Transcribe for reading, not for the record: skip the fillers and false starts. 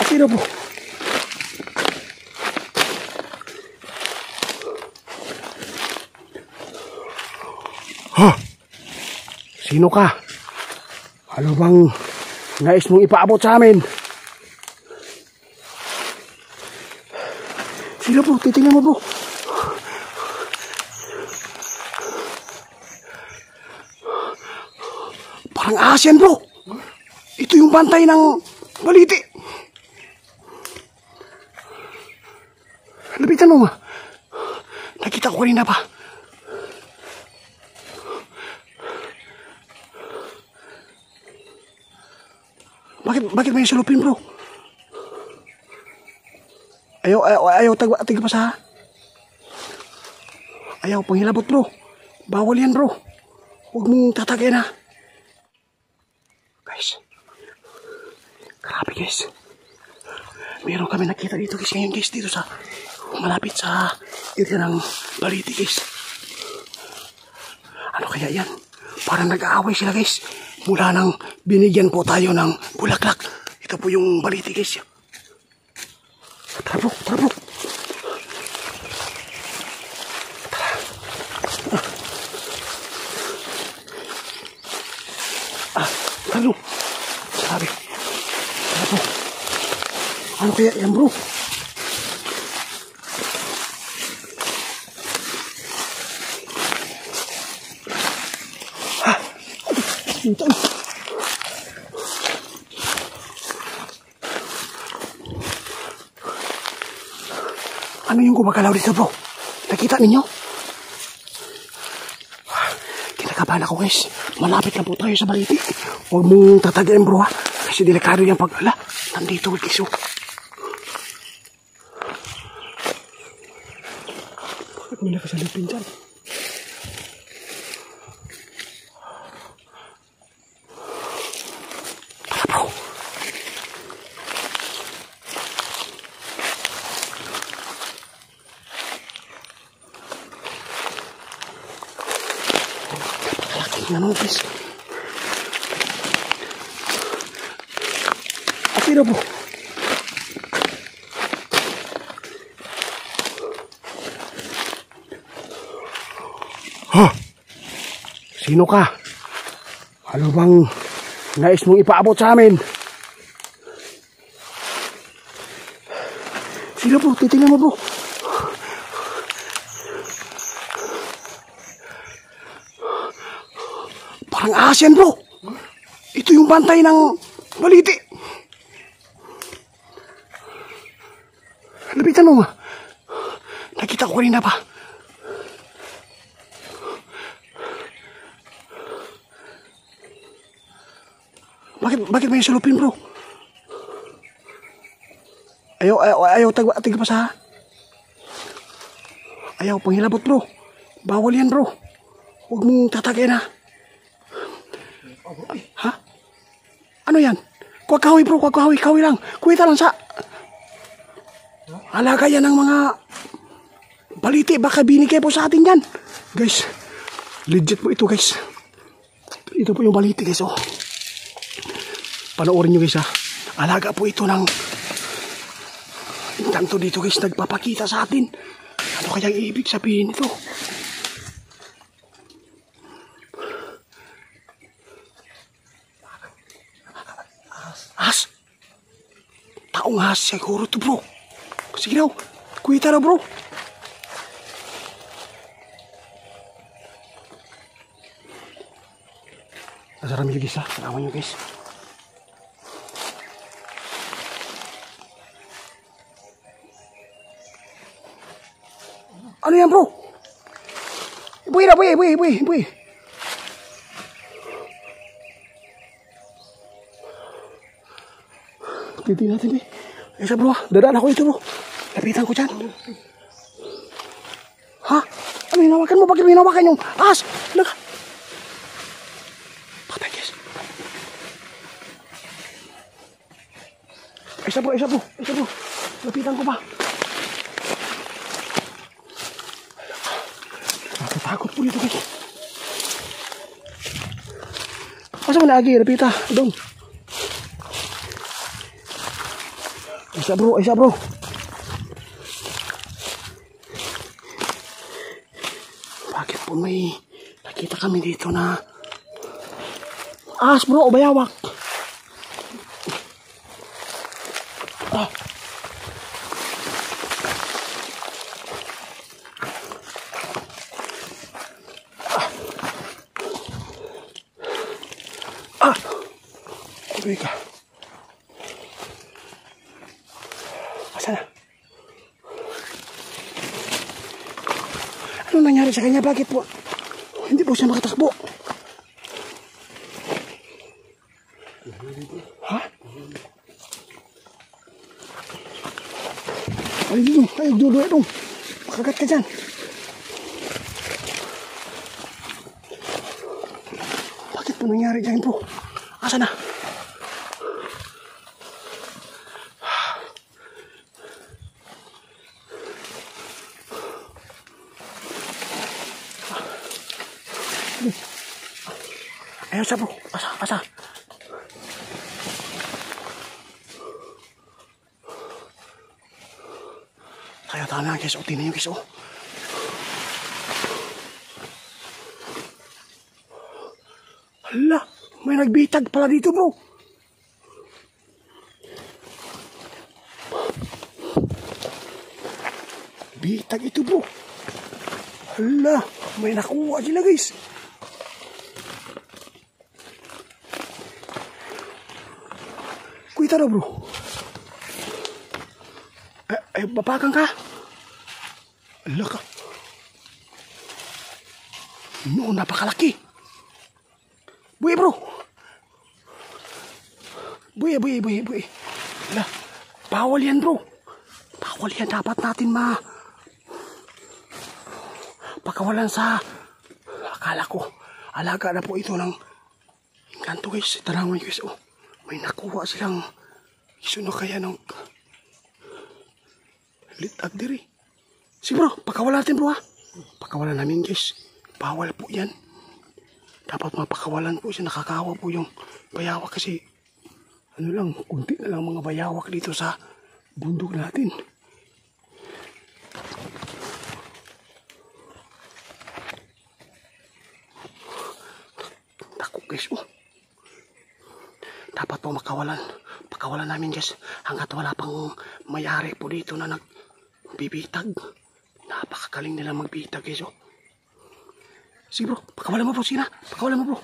Sino po? Ha? Sino ka? Ano bang nais mong ipaabot sa amin? Sino po? Titingnan mo po. Parang Asian bro. Ito yung bantay ng baliti. Lapitan mo ma. Nakita ko kanina pa. Bakit may salupin bro? Ayaw tigpasa. Ayaw panghilabot bro. Bawal yan bro. Huwag mong tatagay na. Guys. Grabe guys. Meron kami nakita dito guys ngayon guys. Dito sa malapit sa area ng baliti guys. Ano kaya yan? Parang nag-aaway sila guys. Mula nang binigyan po tayo ng bulaklak. Ito po yung baliti guys. Tara bro, tara bro. Tara bro. Sabi. Tara bro. Ano kaya yan bro? Ito. Ano yung gumagalaw dito bro? Nakita ninyo? Kinakabahan ako guys. Malapit na po tayo sa baliti. Huwag mong tatagayin bro ha. Kasi delikado yung pag-ala. Nandito guys oh. Bakit may nakasalipin dyan? Ano guys? Sino po? Ha? Sino ka? Ano bang nais mong ipaabot sa amin? Sino po? Titingnan mo po. Parang Asian bro. Ito yung bantay ng baliti. Lapitan mo ma. Nakita ko kanina pa. Bakit may salupin bro? Ayaw tigpasa. Ayaw panghilabot bro. Bawal yan bro. Huwag mong tatagay na. Ha? Ano yan? Kuwakawi bro, kuwakawi, kawi lang. Kuwita lang sa alaga yan ng mga baliti. Baka binigay po sa atin yan. Guys, legit po ito guys. Ito po yung baliti guys oh. Panoorin nyo guys ha. Alaga po ito ng tanto dito guys. Nagpapakita sa atin. Ano kayang ibig sabihin ito? Has? Taong has siguro to bro. Sige daw. Kuwita na bro. Nasaram nyo guys ha. Salamat nyo guys. Ano yan bro? Ibuhi na, ibuhi. Titingnan natin eh. Isa bro ha, dadaan ako dito bro. Lapitan ko dyan. Ha? Ano hinawakan mo? Bakit mo hinawakan yung ahas? Laga. Patay guys. Isa bro. Lapitan ko pa. Natatakot po dito guys. Masa mo lagi? Lapita. Dong. Isa bro, isa bro. Bakit po may nakita kami dito na ahas bro o bayawak? Ah. Ah. Uy ka. Asa na? Ano nangyari sa kanya? Bakit po? Hindi po siya makatakbo. Ha? Ay, dito. Ay, dulo ito. Makagat ka dyan. Bakit po nangyari dyan po? Asa na? Ayaw siya bro. Asa, asa. Kaya tayo na guys. O, tingnan nyo guys. O. Hala. May nagbitag pala dito bro. Bitag ito bro. Hala. May nakuha sila guys. Kuita na bro. Bapakan ka? Ala ka. No, napakalaki. Buhay bro. Buhay. Ala, bawal yan bro. Bawal yan. Dapat natin pakawalan sa akala ko. Alaga na po ito ng kanto guys. Tanawan guys. Oh, may nakuha silang isuno kaya ng litag diri. Si bro, pakawalan natin bro ha. Pakawalan namin guys. Bawal po yan. Dapat mapakawalan po siya. Nakakawa po yung bayawak kasi ano lang, kunti na lang mga bayawak dito sa bundok natin. Tako guys oh. Dapat po pakawalan namin guys hanggat wala pang mayari po dito na nagbibitag. Napakagaling nila magbitag guys oh. Sige bro, pakawalan mo bro, sige na. Pakawalan mo bro.